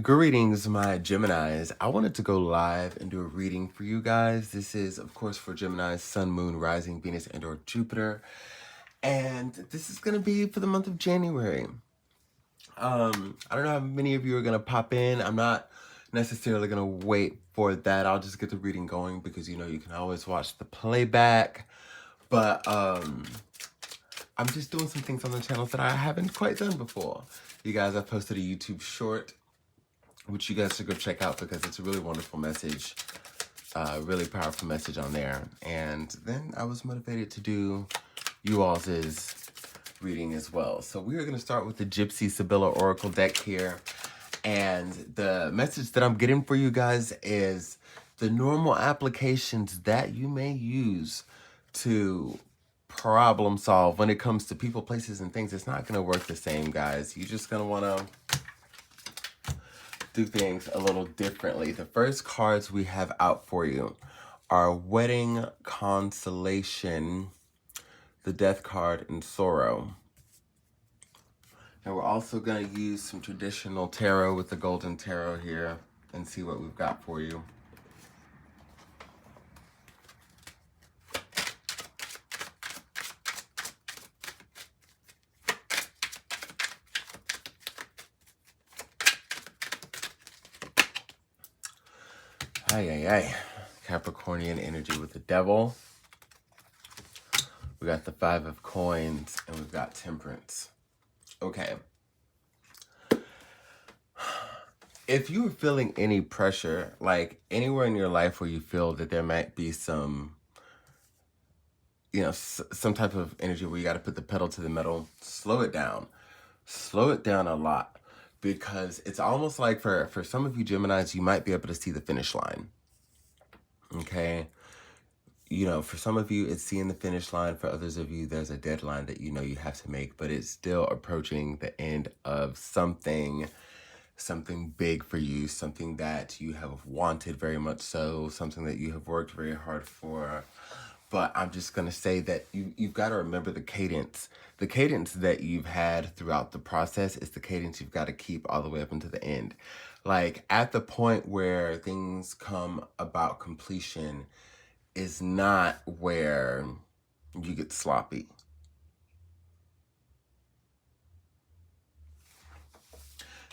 Greetings, my Geminis. I wanted to go live and do a reading for you guys. This is, of course, for Gemini's Sun, Moon, Rising, Venus, and or Jupiter. And this is going to be for the month of January. I don't know how many of you are going to pop in. I'm not necessarily going to wait for that. I'll just get the reading going because, you know, you can always watch the playback. But I'm just doing some things on the channel that I haven't quite done before. You guys, I posted a YouTube short which you guys should go check out because it's a really wonderful message, really powerful message on there. And then I was motivated to do you all's reading as well. So we are going to start with the Gypsy Sibylla Oracle deck here. And the message that I'm getting for you guys is the normal applications that you may use to problem solve when it comes to people, places, and things. It's not going to work the same, guys. You're just going to want to do things a little differently. The first cards we have out for you are Wedding Consolation, the Death card, and Sorrow. And we're also going to use some traditional tarot with the Golden Tarot here and see what we've got for you. Capricornian energy with the Devil. We got the Five of Coins, and we've got Temperance. Okay. If you are feeling any pressure, like anywhere in your life where you feel that there might be some, you know, some type of energy where you got to put the pedal to the metal, slow it down. Slow it down a lot because it's almost like for some of you Geminis, you might be able to see the finish line. Okay. You know, for some of you, it's seeing the finish line. For others of you, there's a deadline that you know you have to make, but it's still approaching the end of something big for you, something that you have wanted very much so, something that you have worked very hard for. But I'm just going to say that you've got to remember the cadence. The cadence that you've had throughout the process is the cadence you've got to keep all the way up until the end. Like at the point where things come about completion is not where you get sloppy.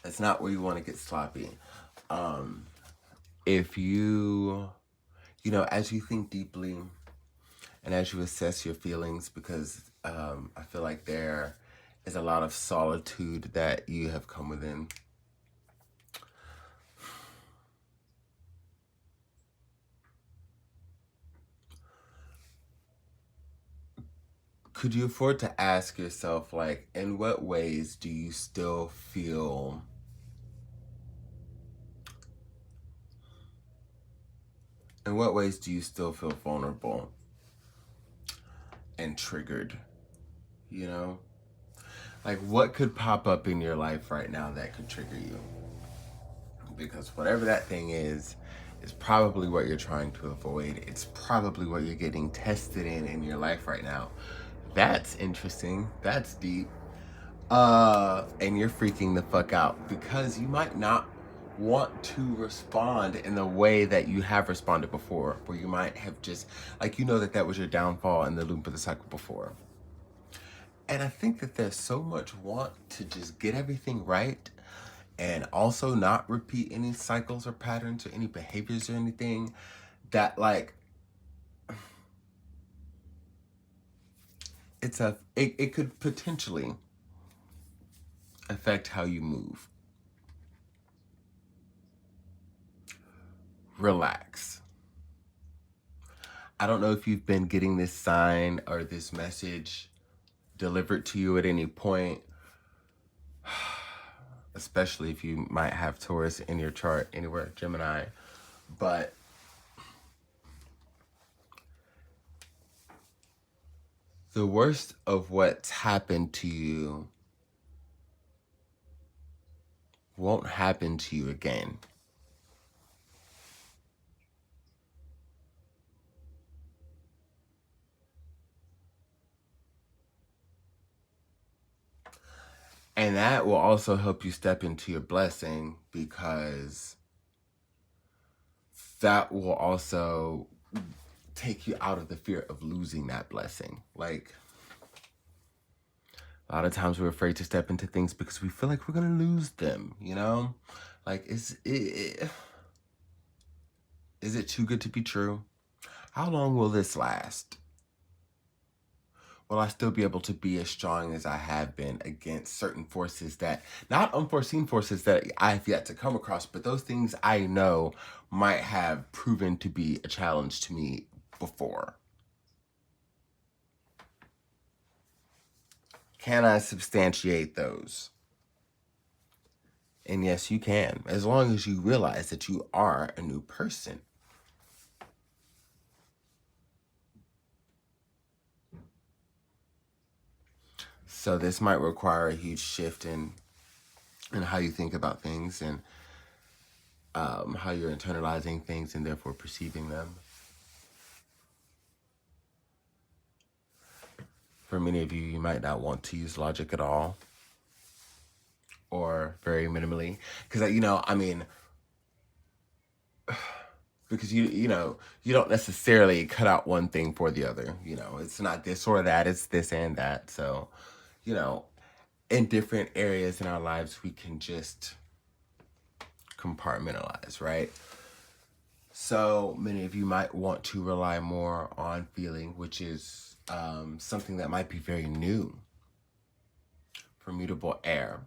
That's not where you want to get sloppy. If you know, as you think deeply and as you assess your feelings, because I feel like there is a lot of solitude that you have come within. Could you afford to ask yourself, like, in what ways do you still feel vulnerable and triggered? You know? Like, what could pop up in your life right now that could trigger you? Because whatever that thing is probably what you're trying to avoid. It's probably what you're getting tested in your life right now. That's interesting. That's deep. And you're freaking the fuck out because you might not want to respond in the way that you have responded before, where you might have just, like, you know that was your downfall in the loop of the cycle before. And I think that there's so much want to just get everything right and also not repeat any cycles or patterns or any behaviors or anything that, like, it could potentially affect how you move. Relax. I don't know if you've been getting this sign or this message delivered to you at any point, especially if you might have Taurus in your chart anywhere, Gemini, but the worst of what's happened to you won't happen to you again. And that will also help you step into your blessing, because that will also take you out of the fear of losing that blessing. Like, a lot of times we're afraid to step into things because we feel like we're going to lose them, you know? Like, is it too good to be true? How long will this last? Will I still be able to be as strong as I have been against certain forces that, not unforeseen forces that I have yet to come across, but those things I know might have proven to be a challenge to me before? Can I substantiate those? And yes, you can, as long as you realize that you are a new person. So this might require a huge shift in how you think about things, and how you're internalizing things and therefore perceiving them. For many of you, you might not want to use logic at all, or very minimally, because because you don't necessarily cut out one thing for the other. It's not this or that, it's this and that. So, in different areas in our lives, we can just compartmentalize, right? So many of you might want to rely more on feeling, which is something that might be very new for mutable air.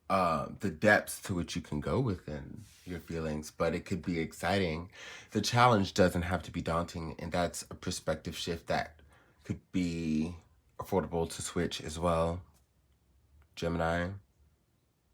The depths to which you can go within your feelings, but it could be exciting. The challenge doesn't have to be daunting, and that's a perspective shift that could be affordable to switch as well. Gemini,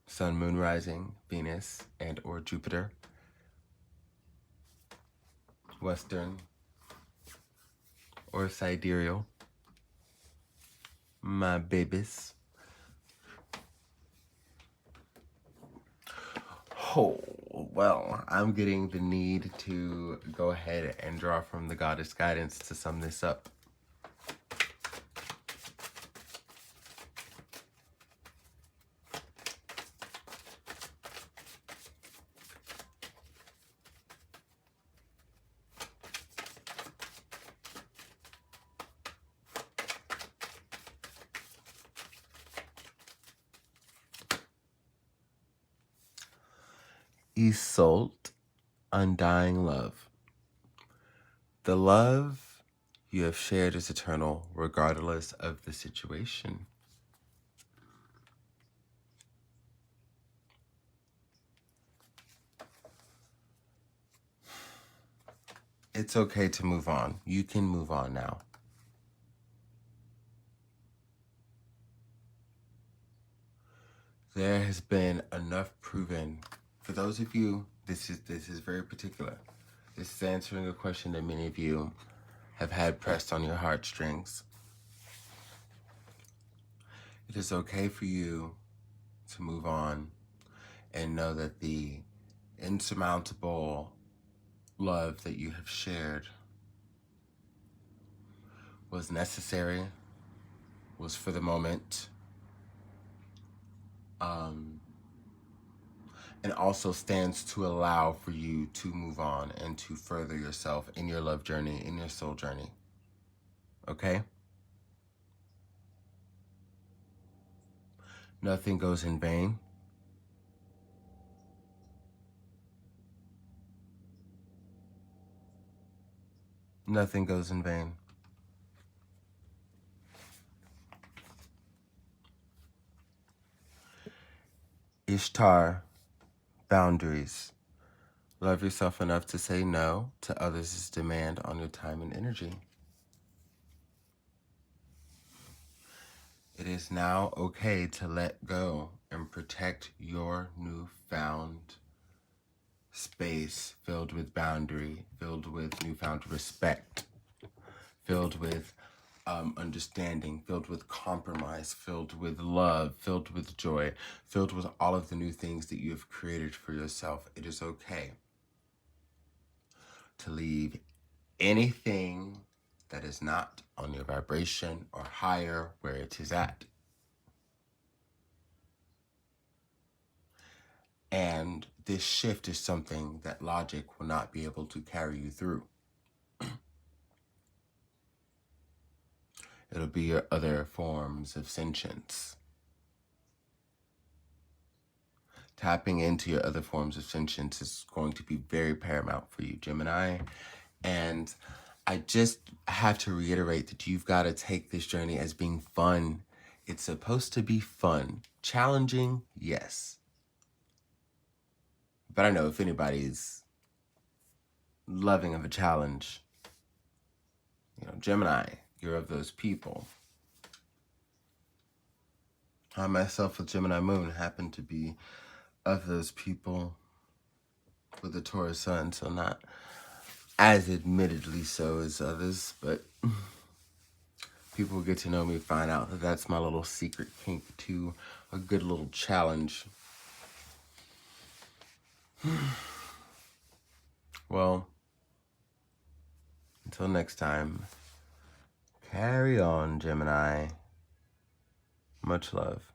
Sun, Moon, Rising, Venus, and or Jupiter. Western or sidereal. My babies. Oh, well, I'm getting the need to go ahead and draw from the goddess guidance to sum this up. Isolde, undying love. The love you have shared is eternal, regardless of the situation. It's okay to move on. You can move on now. There has been enough proven. For those of you, this is very particular. This is answering a question that many of you have had pressed on your heartstrings. It is okay for you to move on and know that the insurmountable love that you have shared was necessary, was for the moment, and also stands to allow for you to move on and to further yourself in your love journey, in your soul journey. Okay? Nothing goes in vain. Nothing goes in vain. Ishtar, boundaries. Love yourself enough to say no to others' demand on your time and energy. It is now okay to let go and protect your newfound space filled with boundary, filled with newfound respect, filled with understanding, filled with compromise, filled with love, filled with joy, filled with all of the new things that you have created for yourself. It is okay to leave anything that is not on your vibration or higher where it is at. And this shift is something that logic will not be able to carry you through. It'll be your other forms of sentience. Tapping into your other forms of sentience is going to be very paramount for you, Gemini. And I just have to reiterate that you've got to take this journey as being fun. It's supposed to be fun. Challenging, yes. But I know if anybody's loving of a challenge, Gemini, you're of those people. I myself with Gemini Moon happen to be of those people with the Taurus Sun, so not as admittedly so as others, but people who get to know me find out that that's my little secret kink to a good little challenge. Well, until next time, carry on, Gemini. Much love.